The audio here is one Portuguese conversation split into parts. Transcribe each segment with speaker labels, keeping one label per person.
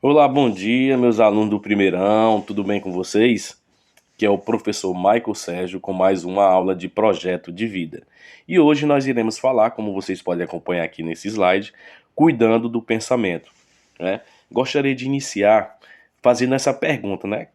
Speaker 1: Olá, bom dia, meus alunos do primeirão, tudo bem com vocês? Que é o professor Michael Sérgio com mais uma aula de projeto de vida. E hoje nós iremos falar, como vocês podem acompanhar aqui nesse slide, cuidando do pensamento, né? Gostaria de iniciar fazendo essa pergunta, né?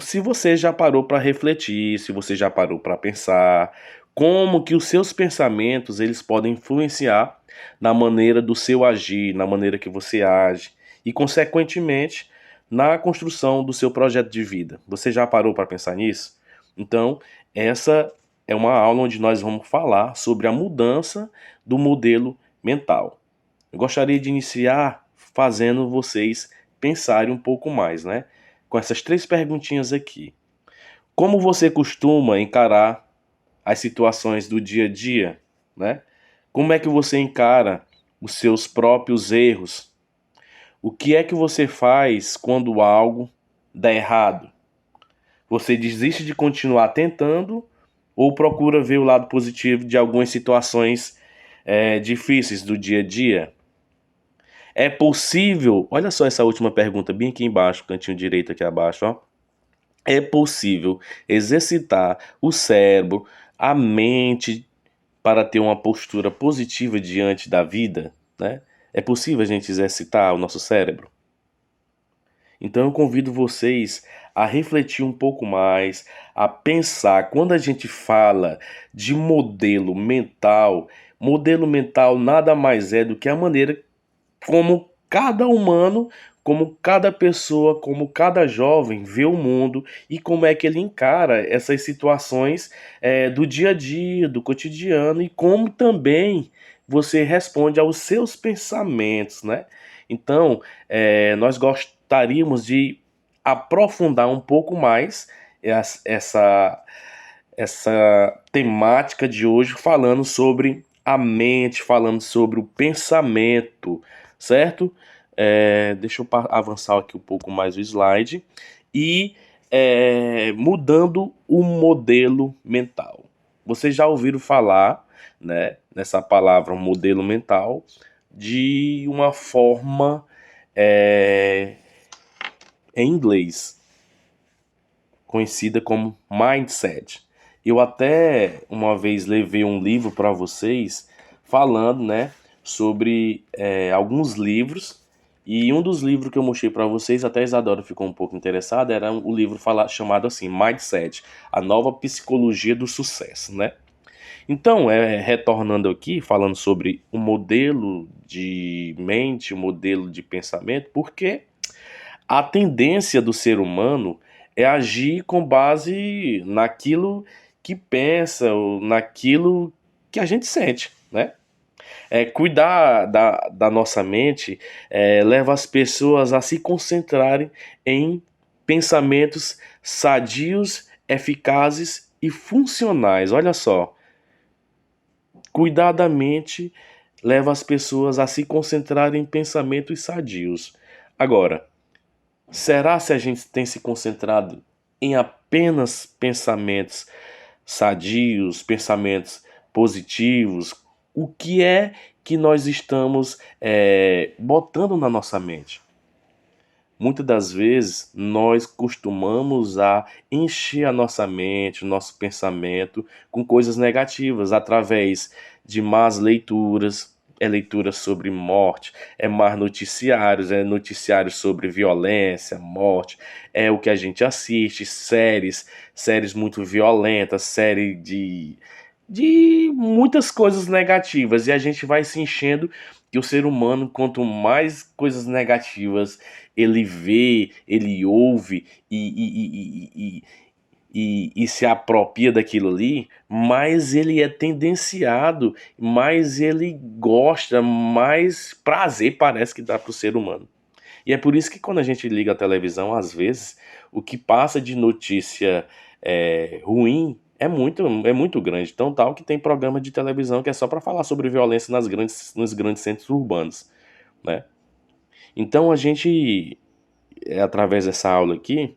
Speaker 1: Se você já parou para refletir, se você já parou para pensar, como que os seus pensamentos eles podem influenciar na maneira do seu agir, na maneira que você age e, consequentemente, na construção do seu projeto de vida. Você já parou para pensar nisso? Então, essa é uma aula onde nós vamos falar sobre a mudança do modelo mental. Eu gostaria de iniciar fazendo vocês pensarem um pouco mais, né? Com essas três perguntinhas aqui. Como você costuma encarar as situações do dia a dia, né? Como é que você encara os seus próprios erros? O que é que você faz quando algo dá errado? Você desiste de continuar tentando ou procura ver o lado positivo de algumas situações difíceis do dia a dia? É possível, olha só essa última pergunta bem aqui embaixo, cantinho direito aqui abaixo, ó. É possível exercitar o cérebro, a mente para ter uma postura positiva diante da vida, né? É possível a gente exercitar o nosso cérebro? Então eu convido vocês a refletir um pouco mais, a pensar. Quando a gente fala de modelo mental nada mais é do que a maneira como cada humano, como cada pessoa, como cada jovem vê o mundo e como é que ele encara essas situações do dia a dia, do cotidiano e como também você responde aos seus pensamentos, né? Então, nós gostaríamos de aprofundar um pouco mais essa, essa temática de hoje, falando sobre a mente, falando sobre o pensamento, certo? Deixa eu avançar aqui um pouco mais o slide. E mudando o modelo mental. Vocês já ouviram falar, né, nessa palavra modelo mental, de uma forma em inglês, conhecida como mindset. Eu até uma vez levei um livro para vocês falando, né, sobre alguns livros. E um dos livros que eu mostrei para vocês, até a Isadora ficou um pouco interessada, era o livro chamado assim, Mindset, a nova psicologia do sucesso, né? Então, retornando aqui, falando sobre o modelo de mente, o modelo de pensamento, porque a tendência do ser humano é agir com base naquilo que pensa, ou naquilo que a gente sente, né? Cuidar da nossa mente leva as pessoas a se concentrarem em pensamentos sadios, eficazes e funcionais. Olha só, cuidar da mente leva as pessoas a se concentrarem em pensamentos sadios. Agora, será se a gente tem se concentrado em apenas pensamentos sadios, pensamentos positivos? O que é que nós estamos botando na nossa mente? Muitas das vezes nós costumamos a encher a nossa mente, o nosso pensamento com coisas negativas através de más leituras, leituras sobre morte, mais noticiários, noticiários sobre violência, morte, é o que a gente assiste, séries muito violentas, série de muitas coisas negativas e a gente vai se enchendo que o ser humano, quanto mais coisas negativas ele vê, ele ouve e se apropria daquilo ali, mais ele é tendenciado, mais ele gosta, mais prazer parece que dá para o ser humano. E é por isso que quando a gente liga a televisão, às vezes, o que passa de notícia ruim é muito grande. Tão tal que tem programa de televisão que é só para falar sobre violência nos grandes centros urbanos, né? Então a gente, através dessa aula aqui,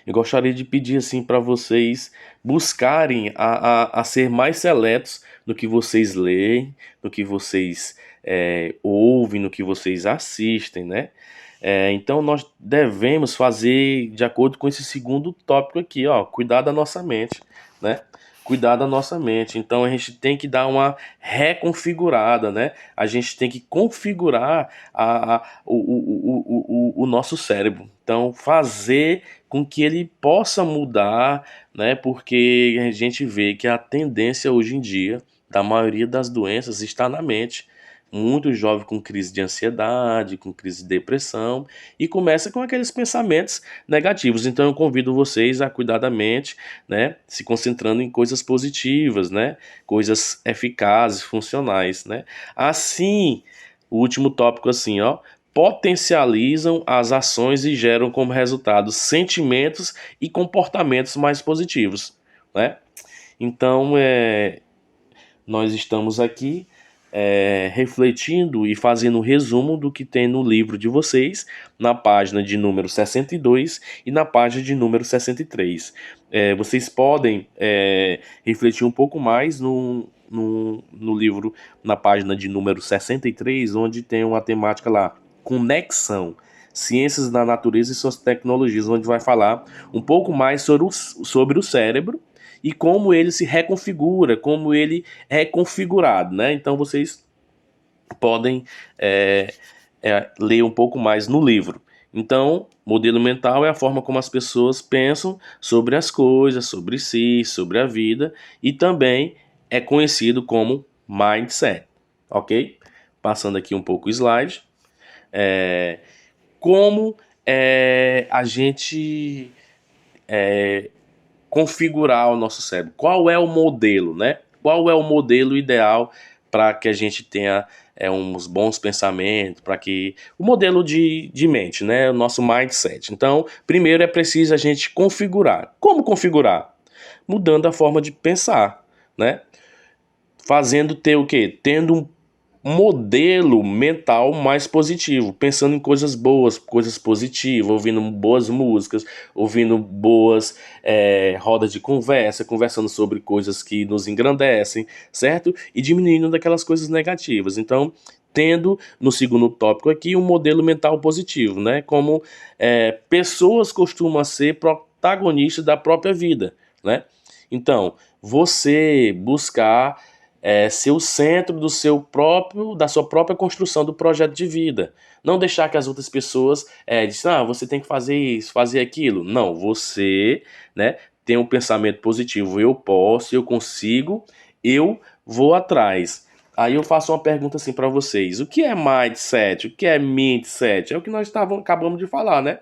Speaker 1: Eu gostaria de pedir assim para vocês buscarem a ser mais seletos no que vocês leem, no que vocês ouvem, no que vocês assistem, né? Então nós devemos fazer de acordo com esse segundo tópico aqui, ó, cuidar da nossa mente, né? Cuidar da nossa mente. Então a gente tem que dar uma reconfigurada, né? A gente tem que configurar o nosso cérebro. Então fazer com que ele possa mudar, né? Porque a gente vê que a tendência hoje em dia da maioria das doenças está na mente. Muito jovem com crise de ansiedade, com crise de depressão e começa com aqueles pensamentos negativos. Então eu convido vocês a cuidar da mente, né? Se concentrando em coisas positivas, né? Coisas eficazes, funcionais, né? Assim, o último tópico assim, ó, potencializam as ações e geram como resultado sentimentos e comportamentos mais positivos, né? Então, nós estamos aqui refletindo e fazendo um resumo do que tem no livro de vocês, na página de número 62 e na página de número 63. Vocês podem refletir um pouco mais no livro, na página de número 63, onde tem uma temática lá, conexão, ciências da natureza e suas tecnologias, onde vai falar um pouco mais sobre o cérebro e como ele se reconfigura, como ele é configurado, né? Então vocês podem ler um pouco mais no livro. Então, modelo mental é a forma como as pessoas pensam sobre as coisas, sobre si, sobre a vida, e também é conhecido como mindset, ok? Passando aqui um pouco o slide. Como a gente configurar o nosso cérebro? Qual é o modelo, né? Qual é o modelo ideal para que a gente tenha uns bons pensamentos, para que o modelo de mente, né? O nosso mindset. Então, primeiro é preciso a gente configurar. Como configurar? Mudando a forma de pensar, né? Fazendo ter o quê? Tendo um modelo mental mais positivo, pensando em coisas boas, coisas positivas, ouvindo boas músicas, ouvindo boas rodas de conversa, conversando sobre coisas que nos engrandecem, certo? E diminuindo daquelas coisas negativas. Então, tendo no segundo tópico aqui um modelo mental positivo, né? Como pessoas costumam ser protagonistas da própria vida, né? Então, você buscar ser o centro do da sua própria construção do projeto de vida. Não deixar que as outras pessoas dizem, você tem que fazer isso, fazer aquilo. Não, você, né, tem um pensamento positivo. Eu posso, eu consigo, eu vou atrás. Aí eu faço uma pergunta assim para vocês. O que é mindset? O que é mindset? É o que nós acabamos de falar, né?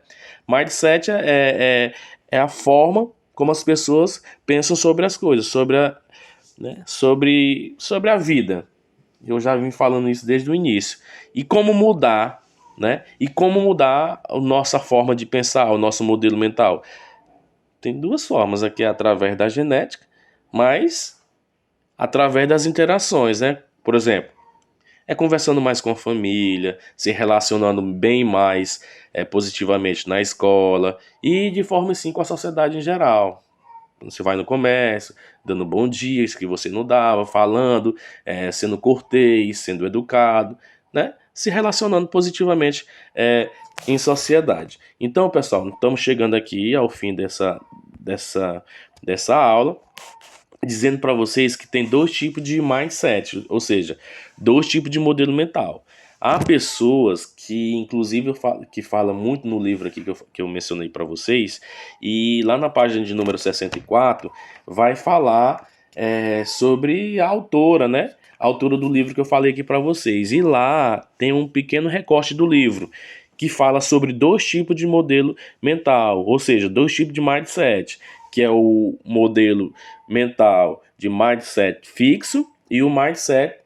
Speaker 1: Mindset é a forma como as pessoas pensam sobre as coisas, né, sobre a vida. Eu já vim falando isso desde o início. E como mudar, né? E como mudar a nossa forma de pensar, o nosso modelo mental. Tem duas formas aqui, através da genética, mas através das interações, né? Por exemplo, conversando mais com a família, se relacionando bem mais positivamente na escola e de forma assim com a sociedade em geral. Você vai no comércio, dando bom dias que você não dava, falando, sendo cortês, sendo educado, né? Se relacionando positivamente em sociedade. Então, pessoal, estamos chegando aqui ao fim dessa, dessa aula, dizendo para vocês que tem dois tipos de mindset, ou seja, dois tipos de modelo mental. Há pessoas que, inclusive, que falam muito no livro aqui que eu mencionei para vocês, e lá na página de número 64 vai falar sobre a autora, né? A autora do livro que eu falei aqui para vocês. E lá tem um pequeno recorte do livro que fala sobre dois tipos de modelo mental, ou seja, dois tipos de mindset, que é o modelo mental de mindset fixo e o mindset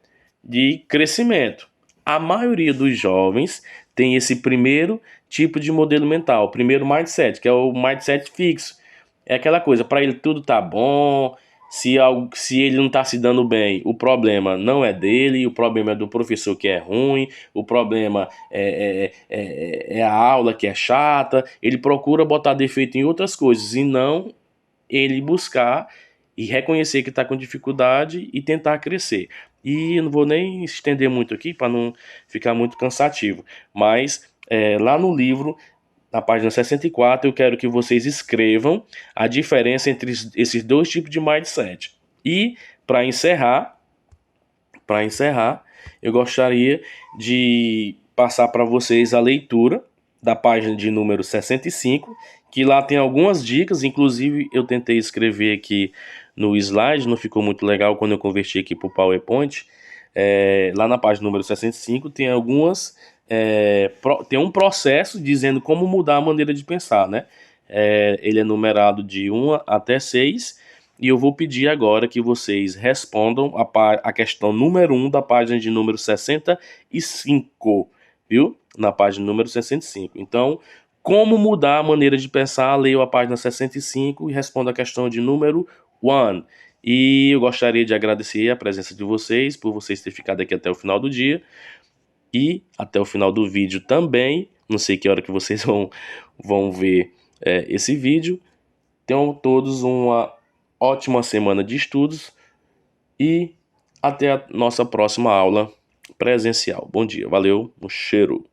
Speaker 1: de crescimento. A maioria dos jovens tem esse primeiro tipo de modelo mental, o primeiro mindset, que é o mindset fixo. É aquela coisa, para ele tudo tá bom, Se ele não está se dando bem, o problema não é dele, o problema é do professor que é ruim, o problema é a aula que é chata. Ele procura botar defeito em outras coisas e não ele buscar e reconhecer que está com dificuldade e tentar crescer. E eu não vou nem estender muito aqui para não ficar muito cansativo, mas lá no livro, na página 64, eu quero que vocês escrevam a diferença entre esses dois tipos de mindset. E, para encerrar, para encerrar, eu gostaria de passar para vocês a leitura da página de número 65, que lá tem algumas dicas, inclusive eu tentei escrever aqui no slide, não ficou muito legal quando eu converti aqui para o PowerPoint. Lá na página número 65 tem algumas. Tem um processo dizendo como mudar a maneira de pensar, né? Ele é numerado de 1 até 6. E eu vou pedir agora que vocês respondam a questão número 1 da página de número 65, viu? Na página número 65. Então, como mudar a maneira de pensar? Leia a página 65 e responda a questão de número 1. E eu gostaria de agradecer a presença de vocês, por vocês terem ficado aqui até o final do dia e até o final do vídeo também. Não sei que hora que vocês vão ver esse vídeo. Tenham todos uma ótima semana de estudos e até a nossa próxima aula presencial. Bom dia, valeu, um cheiro.